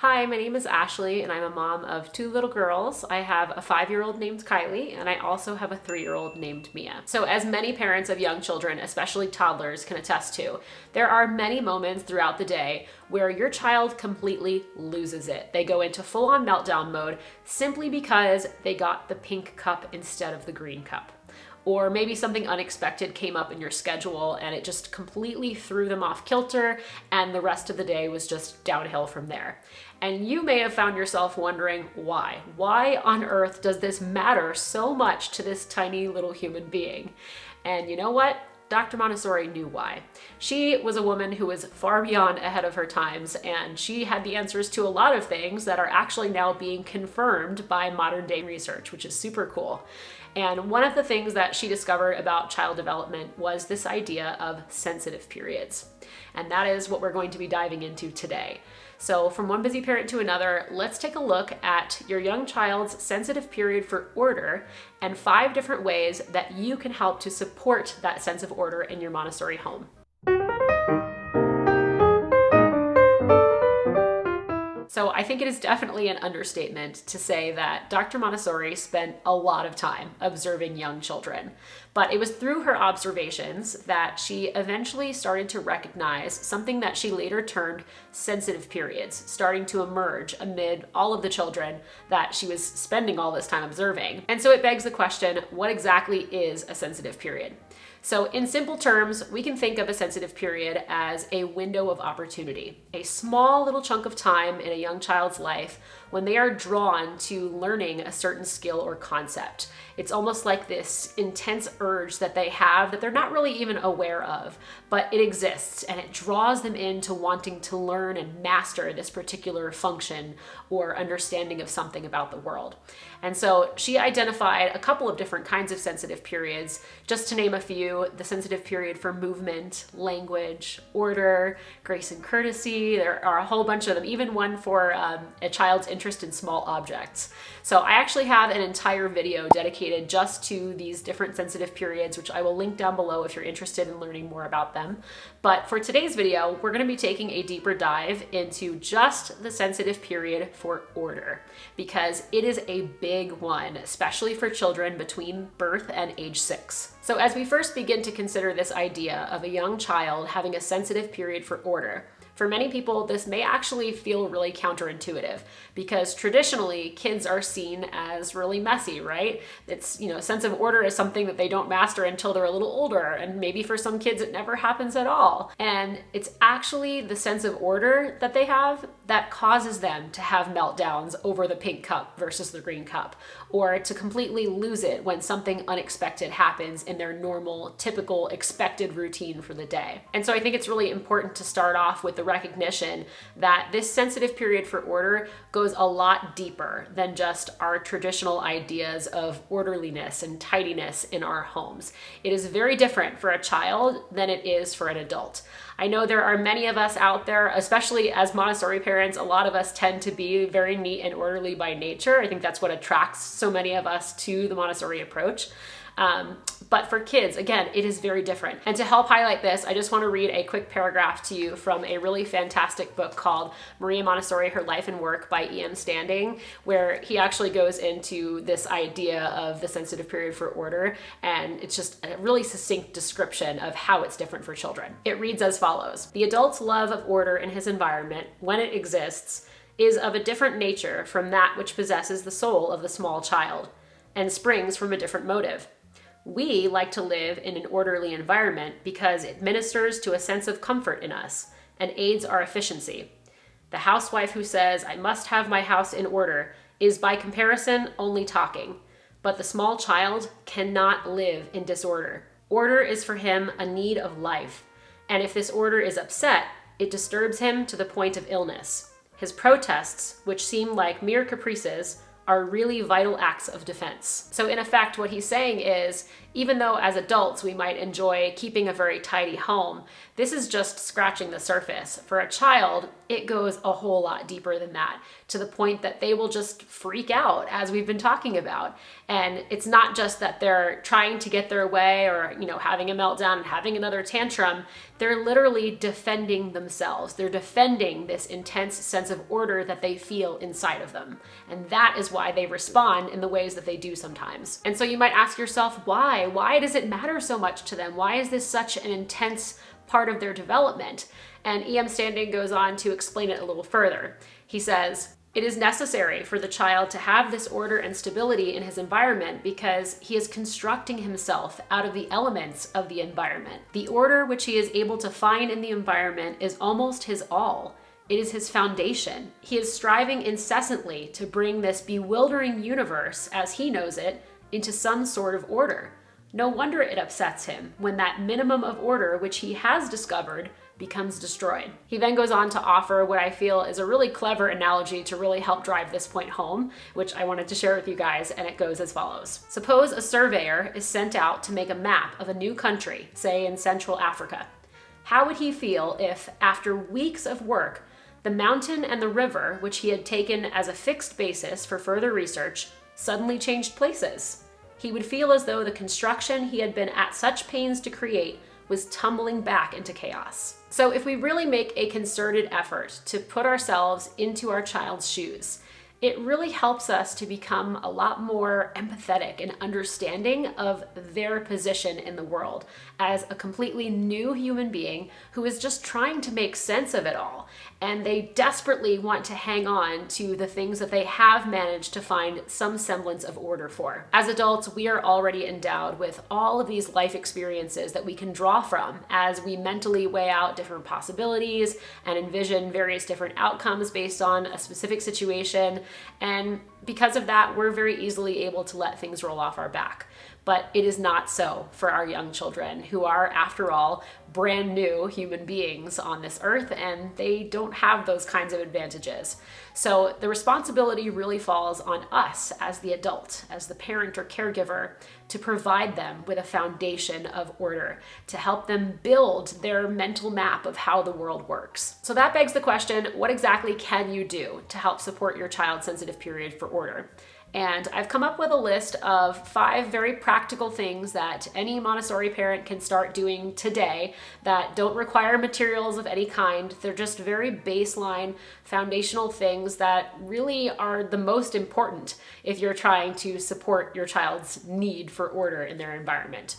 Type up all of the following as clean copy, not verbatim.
Hi, my name is Ashley and I'm a mom of two little girls. I have a 5-year-old named Kylie and I also have a 3-year-old named Mia. So as many parents of young children, especially toddlers, can attest to, there are many moments throughout the day where your child completely loses it. They go into full-on meltdown mode simply because they got the pink cup instead of the green cup. Or maybe something unexpected came up in your schedule and it just completely threw them off kilter and the rest of the day was just downhill from there. And you may have found yourself wondering why. Why on earth does this matter so much to this tiny little human being? And you know what? Dr. Montessori knew why. She was a woman who was far beyond ahead of her times, and she had the answers to a lot of things that are actually now being confirmed by modern day research, which is super cool. And one of the things that she discovered about child development was this idea of sensitive periods. And that is what we're going to be diving into today. So from one busy parent to another, let's take a look at your young child's sensitive period for order and 5 different ways that you can help to support that sense of order in your Montessori home. So I think it is definitely an understatement to say that Dr. Montessori spent a lot of time observing young children. But it was through her observations that she eventually started to recognize something that she later termed sensitive periods, starting to emerge amid all of the children that she was spending all this time observing. And so it begs the question, what exactly is a sensitive period? So in simple terms, we can think of a sensitive period as a window of opportunity, a small little chunk of time in a young child's life when they are drawn to learning a certain skill or concept. It's almost like this intense urge that they have that they're not really even aware of, but it exists and it draws them into wanting to learn and master this particular function or understanding of something about the world. And so she identified a couple of different kinds of sensitive periods, just to name a few: the sensitive period for movement, language, order, grace and courtesy. There are a whole bunch of them, even one for a child's interest in small objects. So I actually have an entire video dedicated just to these different sensitive periods, which I will link down below if you're interested in learning more about them. But for today's video, we're going to be taking a deeper dive into just the sensitive period for order, because it is a big one, especially for children between birth and age 6. So as we first begin to consider this idea of a young child having a sensitive period for order, for many people, this may actually feel really counterintuitive because traditionally kids are seen as really messy, right? It's, a sense of order is something that they don't master until they're a little older. And maybe for some kids, it never happens at all. And it's actually the sense of order that they have that causes them to have meltdowns over the pink cup versus the green cup, or to completely lose it when something unexpected happens in their normal, typical, expected routine for the day. And so I think it's really important to start off with the recognition that this sensitive period for order goes a lot deeper than just our traditional ideas of orderliness and tidiness in our homes. It is very different for a child than it is for an adult. I know there are many of us out there, especially as Montessori parents, a lot of us tend to be very neat and orderly by nature. I think that's what attracts so many of us to the Montessori approach. But for kids, again, it is very different. And to help highlight this, I just want to read a quick paragraph to you from a really fantastic book called Maria Montessori, Her Life and Work by E.M. Standing, where he actually goes into this idea of the sensitive period for order. And it's just a really succinct description of how it's different for children. It reads as follows: the adult's love of order in his environment, when it exists, is of a different nature from that which possesses the soul of the small child, and springs from a different motive. We like to live in an orderly environment because it ministers to a sense of comfort in us and aids our efficiency. The housewife who says, "I must have my house in order," is by comparison only talking. But the small child cannot live in disorder. Order is for him a need of life. And if this order is upset, it disturbs him to the point of illness. His protests, which seem like mere caprices, are really vital acts of defense. So in effect, what he's saying is, even though as adults we might enjoy keeping a very tidy home, this is just scratching the surface. For a child, it goes a whole lot deeper than that, to the point that they will just freak out, as we've been talking about. And it's not just that they're trying to get their way or, having a meltdown and having another tantrum. They're literally defending themselves. They're defending this intense sense of order that they feel inside of them. And that is why they respond in the ways that they do sometimes. And so you might ask yourself, why? Why does it matter so much to them? Why is this such an intense part of their development? And E.M. Standing goes on to explain it a little further. He says, it is necessary for the child to have this order and stability in his environment because he is constructing himself out of the elements of the environment. The order which he is able to find in the environment is almost his all. It is his foundation. He is striving incessantly to bring this bewildering universe, as he knows it, into some sort of order. No wonder it upsets him when that minimum of order which he has discovered becomes destroyed. He then goes on to offer what I feel is a really clever analogy to really help drive this point home, which I wanted to share with you guys, and it goes as follows. Suppose a surveyor is sent out to make a map of a new country, say in Central Africa. How would he feel if, after weeks of work, the mountain and the river, which he had taken as a fixed basis for further research, suddenly changed places? He would feel as though the construction he had been at such pains to create was tumbling back into chaos. So if we really make a concerted effort to put ourselves into our child's shoes, it really helps us to become a lot more empathetic and understanding of their position in the world as a completely new human being who is just trying to make sense of it all. And they desperately want to hang on to the things that they have managed to find some semblance of order for. As adults, we are already endowed with all of these life experiences that we can draw from as we mentally weigh out different possibilities and envision various different outcomes based on a specific situation. And because of that, we're very easily able to let things roll off our back. But it is not so for our young children, who are, after all, brand new human beings on this earth, and they don't have those kinds of advantages. So the responsibility really falls on us as the adult, as the parent or caregiver, to provide them with a foundation of order, to help them build their mental map of how the world works. So that begs the question, what exactly can you do to help support your child's sensitive period for order? And I've come up with a list of 5 very practical things that any Montessori parent can start doing today that don't require materials of any kind. They're just very baseline, foundational things that really are the most important if you're trying to support your child's need for order in their environment.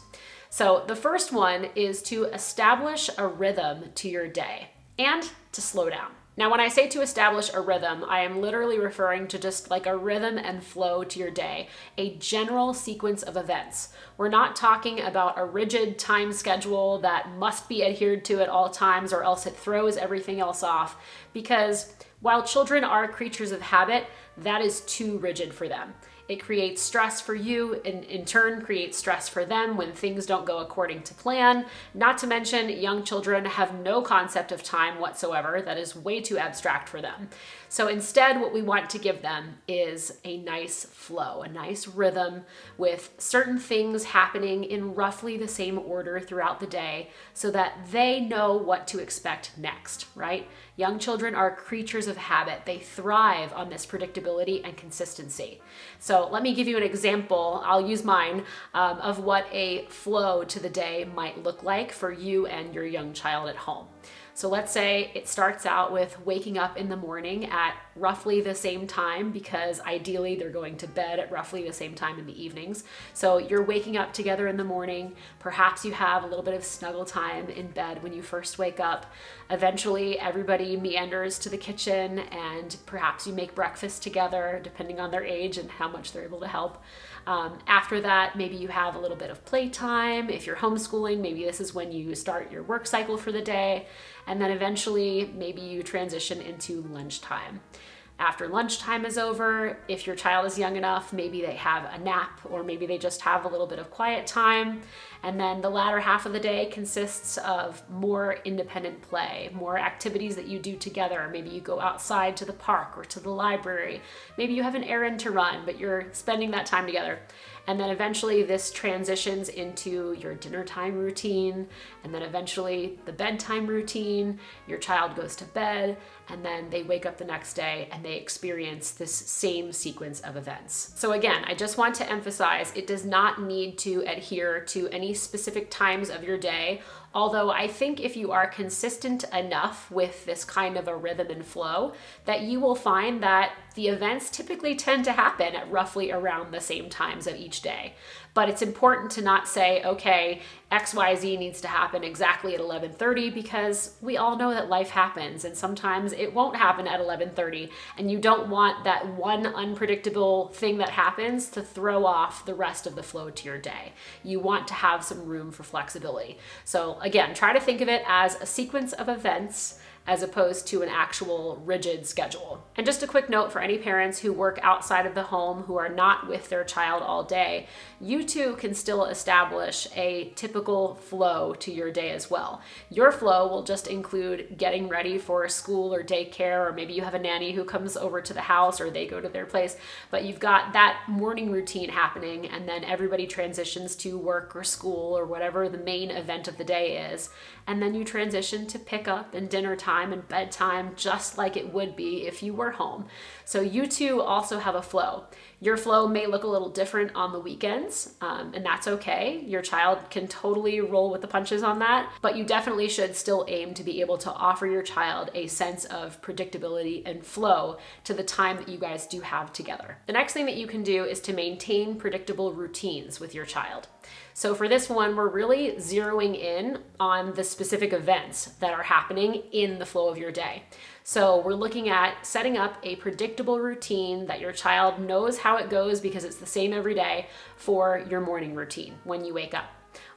So the first one is to establish a rhythm to your day and to slow down. Now, when I say to establish a rhythm, I am literally referring to just like a rhythm and flow to your day, a general sequence of events. We're not talking about a rigid time schedule that must be adhered to at all times or else it throws everything else off, because while children are creatures of habit, that is too rigid for them. It creates stress for you and in turn creates stress for them when things don't go according to plan. Not to mention, young children have no concept of time whatsoever. That is way too abstract for them. So instead, what we want to give them is a nice flow, a nice rhythm with certain things happening in roughly the same order throughout the day so that they know what to expect next, right? Young children are creatures of habit. They thrive on this predictability and consistency. So let me give you an example. I'll use mine of what a flow to the day might look like for you and your young child at home. So let's say it starts out with waking up in the morning at roughly the same time, because ideally they're going to bed at roughly the same time in the evenings. So you're waking up together in the morning. Perhaps you have a little bit of snuggle time in bed when you first wake up. Eventually everybody meanders to the kitchen and perhaps you make breakfast together, depending on their age and how much they're able to help. After that, maybe you have a little bit of playtime. If you're homeschooling, maybe this is when you start your work cycle for the day. And then eventually, maybe you transition into lunchtime. After lunchtime is over, if your child is young enough, maybe they have a nap or maybe they just have a little bit of quiet time. And then the latter half of the day consists of more independent play, more activities that you do together. Maybe you go outside to the park or to the library. Maybe you have an errand to run, but you're spending that time together. And then eventually this transitions into your dinner time routine, and then eventually the bedtime routine. Your child goes to bed, and then they wake up the next day and they experience this same sequence of events. So again, I just want to emphasize, it does not need to adhere to any specific times of your day. Although I think if you are consistent enough with this kind of a rhythm and flow, that you will find that the events typically tend to happen at roughly around the same times of each day. But it's important to not say, okay, XYZ needs to happen exactly at 11:30, because we all know that life happens and sometimes it won't happen at 11:30, and you don't want that one unpredictable thing that happens to throw off the rest of the flow to your day. You want to have some room for flexibility. So again, try to think of it as a sequence of events as opposed to an actual rigid schedule. And just a quick note for any parents who work outside of the home who are not with their child all day, you too can still establish a typical flow to your day as well. Your flow will just include getting ready for school or daycare, or maybe you have a nanny who comes over to the house or they go to their place, but you've got that morning routine happening, and then everybody transitions to work or school or whatever the main event of the day is. And then you transition to pickup and dinner time and bedtime, just like it would be if you were home. So you too also have a flow. Your flow may look a little different on the weekends, and that's okay. Your child can totally roll with the punches on that, but you definitely should still aim to be able to offer your child a sense of predictability and flow to the time that you guys do have together. The next thing that you can do is to maintain predictable routines with your child. So for this one, we're really zeroing in on the specific events that are happening in the flow of your day. So we're looking at setting up a predictable routine that your child knows how it goes because it's the same every day for your morning routine when you wake up.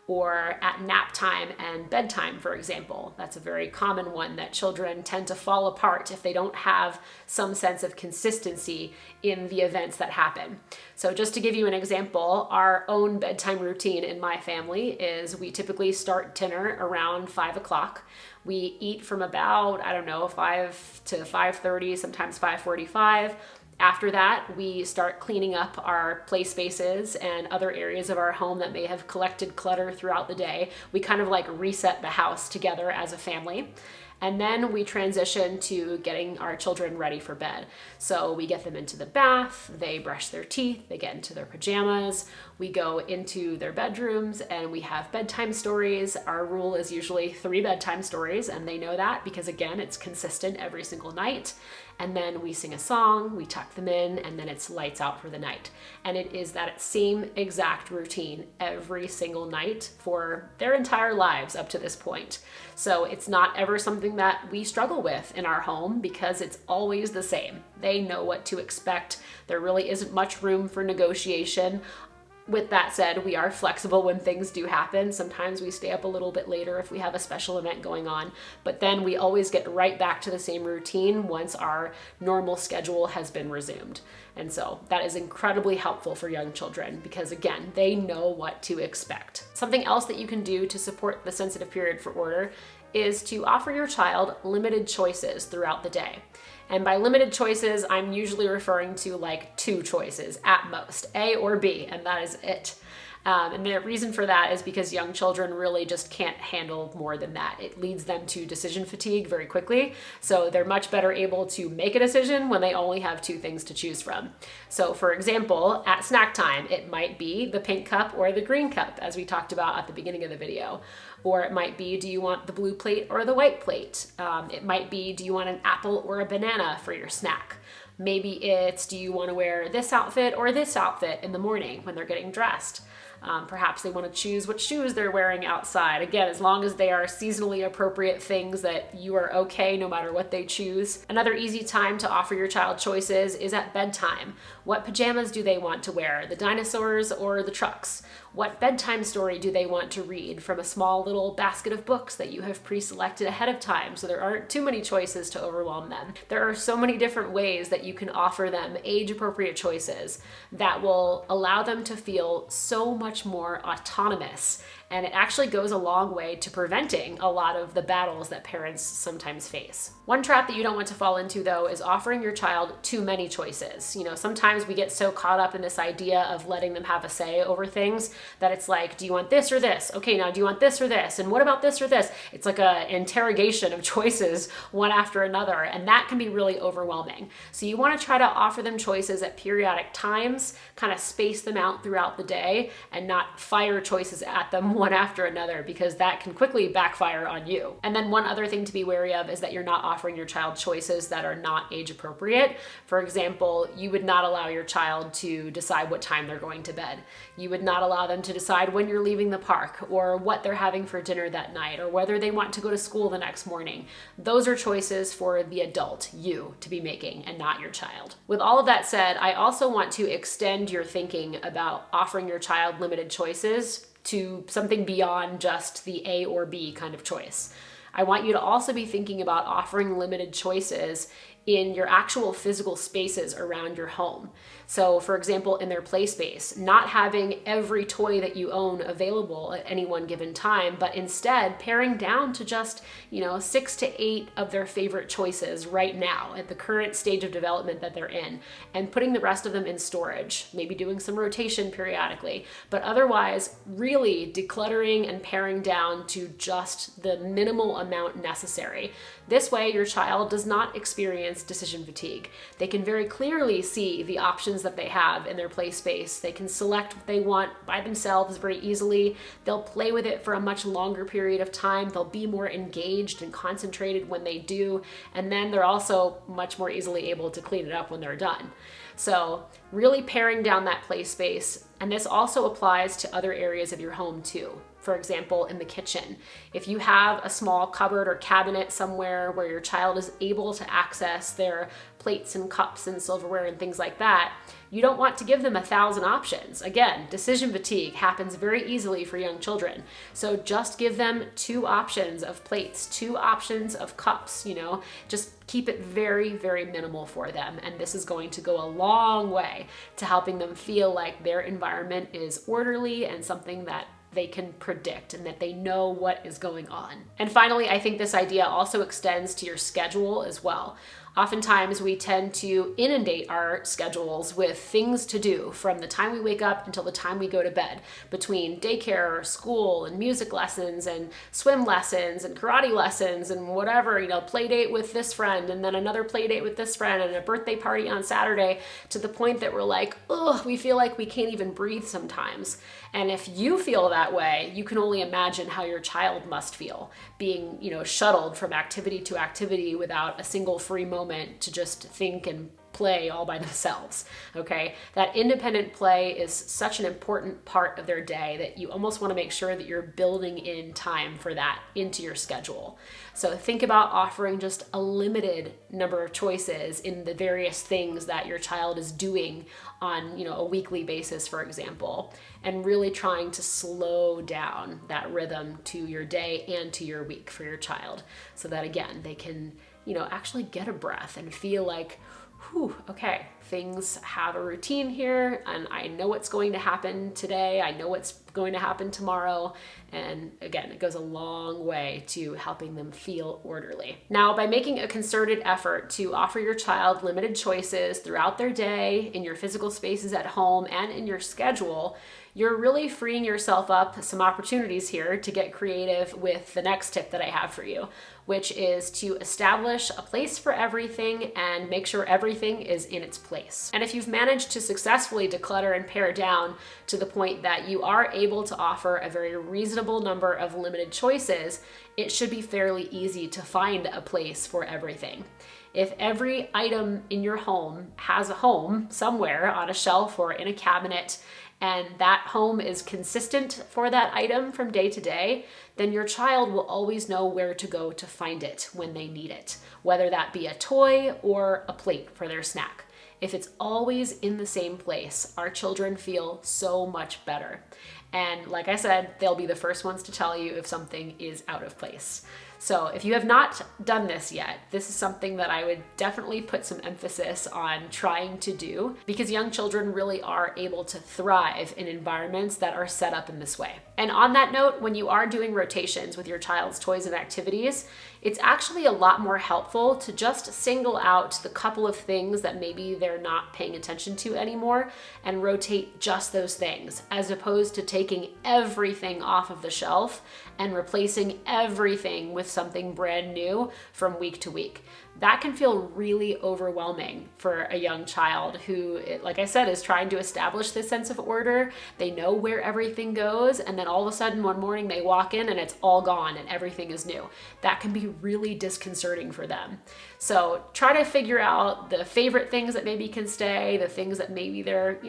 Or at nap time and bedtime, for example. That's a very common one that children tend to fall apart if they don't have some sense of consistency in the events that happen. So just to give you an example, our own bedtime routine in my family is we typically start dinner around 5 o'clock. We eat from about, 5 to 5:30, sometimes 5:45. After that, we start cleaning up our play spaces and other areas of our home that may have collected clutter throughout the day. We kind of like reset the house together as a family. And then we transition to getting our children ready for bed. So we get them into the bath, they brush their teeth, they get into their pajamas, we go into their bedrooms and we have bedtime stories. Our rule is usually 3 bedtime stories, and they know that because again, it's consistent every single night. And then we sing a song, we tuck them in, and then it's lights out for the night. And it is that same exact routine every single night for their entire lives up to this point. So it's not ever something that we struggle with in our home because it's always the same. They know what to expect. There really isn't much room for negotiation. With that said, we are flexible when things do happen. Sometimes we stay up a little bit later if we have a special event going on, but then we always get right back to the same routine once our normal schedule has been resumed. And so that is incredibly helpful for young children because again, they know what to expect. Something else that you can do to support the sensitive period for order is to offer your child limited choices throughout the day. And by limited choices, I'm usually referring to like 2 choices at most, A or B, and that is it. And the reason for that is because young children really just can't handle more than that. It leads them to decision fatigue very quickly. So they're much better able to make a decision when they only have 2 things to choose from. So for example, at snack time, it might be the pink cup or the green cup, as we talked about at the beginning of the video. Or it might be, do you want the blue plate or the white plate? It might be, do you want an apple or a banana for your snack? Maybe it's, do you want to wear this outfit or this outfit in the morning when they're getting dressed? Perhaps they want to choose what shoes they're wearing outside. Again, as long as they are seasonally appropriate things that you are okay no matter what they choose. Another easy time to offer your child choices is at bedtime. What pajamas do they want to wear? The dinosaurs or the trucks? What bedtime story do they want to read from a small little basket of books that you have pre-selected ahead of time so there aren't too many choices to overwhelm them? There are so many different ways that you can offer them age-appropriate choices that will allow them to feel so much more autonomous. And it actually goes a long way to preventing a lot of the battles that parents sometimes face. One trap that you don't want to fall into, though, is offering your child too many choices. Sometimes we get so caught up in this idea of letting them have a say over things that it's like, do you want this or this? Okay, now do you want this or this? And what about this or this? It's like an interrogation of choices one after another, and that can be really overwhelming. So you want to try to offer them choices at periodic times, kind of space them out throughout the day, and not fire choices at them one after another, because that can quickly backfire on you. And then one other thing to be wary of is that you're not offering your child choices that are not age appropriate. For example, you would not allow your child to decide what time they're going to bed. You would not allow them to decide when you're leaving the park, or what they're having for dinner that night, or whether they want to go to school the next morning. Those are choices for the adult, you, to be making, and not your child. With all of that said, I also want to extend your thinking about offering your child limited choices to something beyond just the A or B kind of choice. I want you to also be thinking about offering limited choices in your actual physical spaces around your home. So for example, in their play space, not having every toy that you own available at any one given time, but instead paring down to just, 6 to 8 of their favorite choices right now at the current stage of development that they're in, and putting the rest of them in storage, maybe doing some rotation periodically, but otherwise really decluttering and paring down to just the minimal amount necessary. This way, your child does not experience decision fatigue. They can very clearly see the options that they have in their play space. They can select what they want by themselves very easily. They'll play with it for a much longer period of time. They'll be more engaged and concentrated when they do. And then they're also much more easily able to clean it up when they're done. So really paring down that play space. And this also applies to other areas of your home too. For example, in the kitchen. If you have a small cupboard or cabinet somewhere where your child is able to access their plates and cups and silverware and things like that, you don't want to give them 1,000 options. Again, decision fatigue happens very easily for young children. So just give them 2 options of plates, 2 options of cups, just keep it very, very minimal for them. And this is going to go a long way to helping them feel like their environment is orderly and something that they can predict and that they know what is going on. And finally, I think this idea also extends to your schedule as well. Oftentimes we tend to inundate our schedules with things to do from the time we wake up until the time we go to bed, between daycare, school, and music lessons, and swim lessons, and karate lessons, and whatever, play date with this friend, and then another play date with this friend, and a birthday party on Saturday, to the point that we're like, ugh, we feel like we can't even breathe sometimes. And if you feel that way, you can only imagine how your child must feel, being, shuttled from activity to activity without a single free moment to just think and play all by themselves, okay? That independent play is such an important part of their day that you almost want to make sure that you're building in time for that into your schedule. So think about offering just a limited number of choices in the various things that your child is doing on, a weekly basis, for example, and really trying to slow down that rhythm to your day and to your week for your child, so that again, they can actually get a breath and feel like, whew, okay, things have a routine here, and I know what's going to happen today. I know what's going to happen tomorrow. And again, it goes a long way to helping them feel orderly. Now, by making a concerted effort to offer your child limited choices throughout their day, in your physical spaces at home, and in your schedule, you're really freeing yourself up some opportunities here to get creative with the next tip that I have for you, which is to establish a place for everything and make sure everything is in its place. And if you've managed to successfully declutter and pare down to the point that you are able to offer a very reasonable number of limited choices, it should be fairly easy to find a place for everything. If every item in your home has a home somewhere on a shelf or in a cabinet, and that home is consistent for that item from day to day, then your child will always know where to go to find it when they need it, whether that be a toy or a plate for their snack. If it's always in the same place, our children feel so much better. And like I said, they'll be the first ones to tell you if something is out of place. So if you have not done this yet, this is something that I would definitely put some emphasis on trying to do, because young children really are able to thrive in environments that are set up in this way. And on that note, when you are doing rotations with your child's toys and activities, it's actually a lot more helpful to just single out the couple of things that maybe they're not paying attention to anymore and rotate just those things, as opposed to taking everything off of the shelf and replacing everything with something brand new from week to week. That can feel really overwhelming for a young child who, like I said, is trying to establish this sense of order. They know where everything goes, and then all of a sudden one morning they walk in and it's all gone and everything is new. That can be really disconcerting for them. So try to figure out the favorite things that maybe can stay, the things that maybe they're,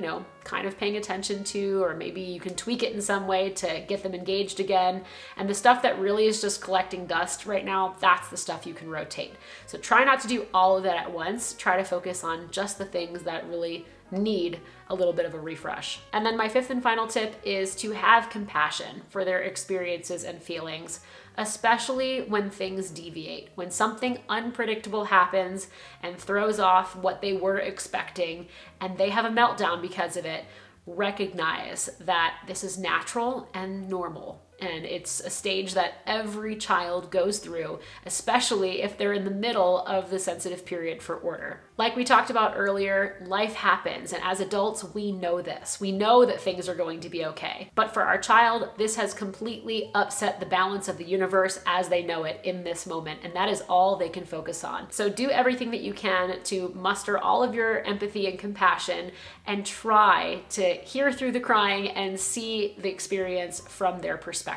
kind of paying attention to, or maybe you can tweak it in some way to get them engaged again. And the stuff that really is just collecting dust right now, that's the stuff you can rotate. So try not to do all of that at once. Try to focus on just the things that really need a little bit of a refresh. And then my fifth and final tip is to have compassion for their experiences and feelings, especially when things deviate, when something unpredictable happens and throws off what they were expecting and they have a meltdown because of it. Recognize that this is natural and normal. And it's a stage that every child goes through, especially if they're in the middle of the sensitive period for order. Like we talked about earlier, life happens, and as adults, we know this. We know that things are going to be okay. But for our child, this has completely upset the balance of the universe as they know it in this moment, and that is all they can focus on. So do everything that you can to muster all of your empathy and compassion and try to hear through the crying and see the experience from their perspective.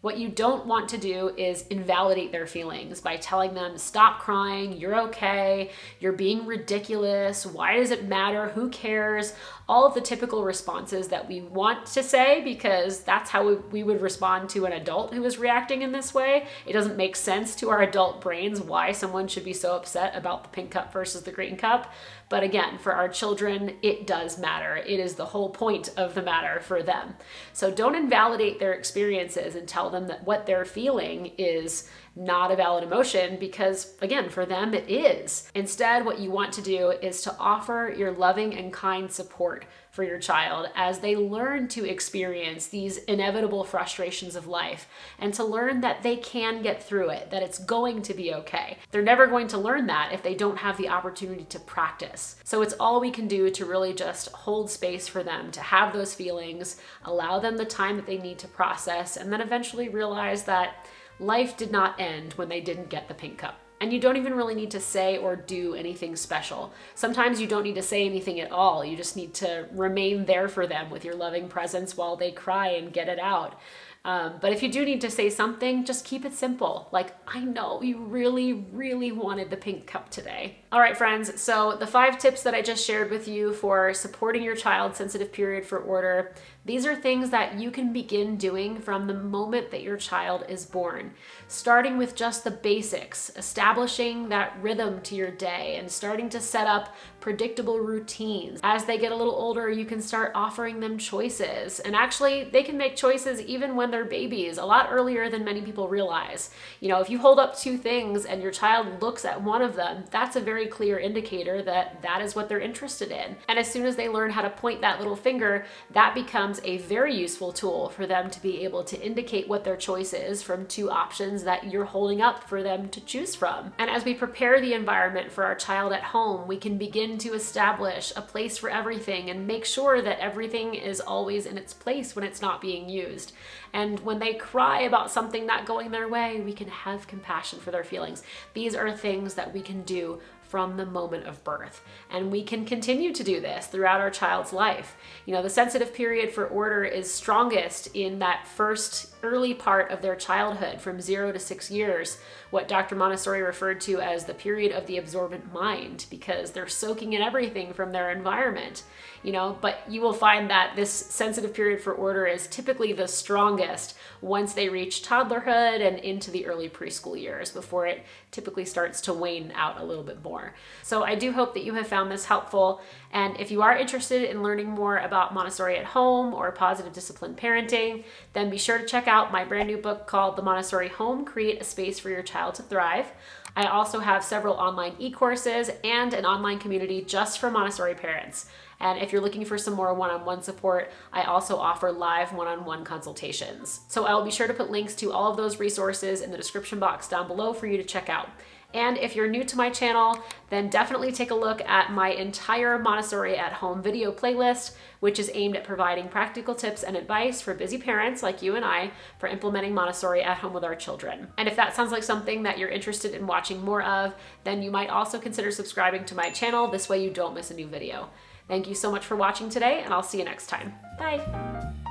What you don't want to do is invalidate their feelings by telling them, stop crying, you're okay, you're being ridiculous, why does it matter, who cares? All of the typical responses that we want to say, because that's how we would respond to an adult who is reacting in this way. It doesn't make sense to our adult brains why someone should be so upset about the pink cup versus the green cup. But again, for our children, it does matter. It is the whole point of the matter for them. So don't invalidate their experiences and tell them that what they're feeling is not a valid emotion, because again, for them it is. Instead, what you want to do is to offer your loving and kind support for your child as they learn to experience these inevitable frustrations of life, and to learn that they can get through it, that it's going to be okay. They're never going to learn that if they don't have the opportunity to practice. So it's all we can do to really just hold space for them to have those feelings, allow them the time that they need to process, and then eventually realize that life did not end when they didn't get the pink cup. And you don't even really need to say or do anything special. Sometimes you don't need to say anything at all. You just need to remain there for them with your loving presence while they cry and get it out. But if you do need to say something, just keep it simple. Like, I know you really, really wanted the pink cup today. All right, friends. So the 5 tips that I just shared with you for supporting your child's sensitive period for order, these are things that you can begin doing from the moment that your child is born. Starting with just the basics, establishing that rhythm to your day and starting to set up predictable routines. As they get a little older, you can start offering them choices. And actually, they can make choices even when they're babies, a lot earlier than many people realize. If you hold up 2 things and your child looks at one of them, that's a very clear indicator that that is what they're interested in. And as soon as they learn how to point that little finger, that becomes a very useful tool for them to be able to indicate what their choice is from 2 options that you're holding up for them to choose from. And as we prepare the environment for our child at home, we can begin to establish a place for everything and make sure that everything is always in its place when it's not being used. And when they cry about something not going their way, we can have compassion for their feelings. These are things that we can do from the moment of birth. And we can continue to do this throughout our child's life. You know, the sensitive period for order is strongest in that first early part of their childhood from 0 to 6 years, what Dr. Montessori referred to as the period of the absorbent mind, because they're soaking in everything from their environment. You know, but you will find that this sensitive period for order is typically the strongest once they reach toddlerhood and into the early preschool years, before it typically starts to wane out a little bit more. So I do hope that you have found this helpful. And if you are interested in learning more about Montessori at home or positive discipline parenting, then be sure to check out my brand new book called The Montessori Home: Create a Space for Your Child to Thrive. I also have several online e-courses and an online community just for Montessori parents. And if you're looking for some more one-on-one support, I also offer live one-on-one consultations. So I will be sure to put links to all of those resources in the description box down below for you to check out. And if you're new to my channel, then definitely take a look at my entire Montessori at Home video playlist, which is aimed at providing practical tips and advice for busy parents like you and I for implementing Montessori at home with our children. And if that sounds like something that you're interested in watching more of, then you might also consider subscribing to my channel. This way you don't miss a new video. Thank you so much for watching today, and I'll see you next time. Bye.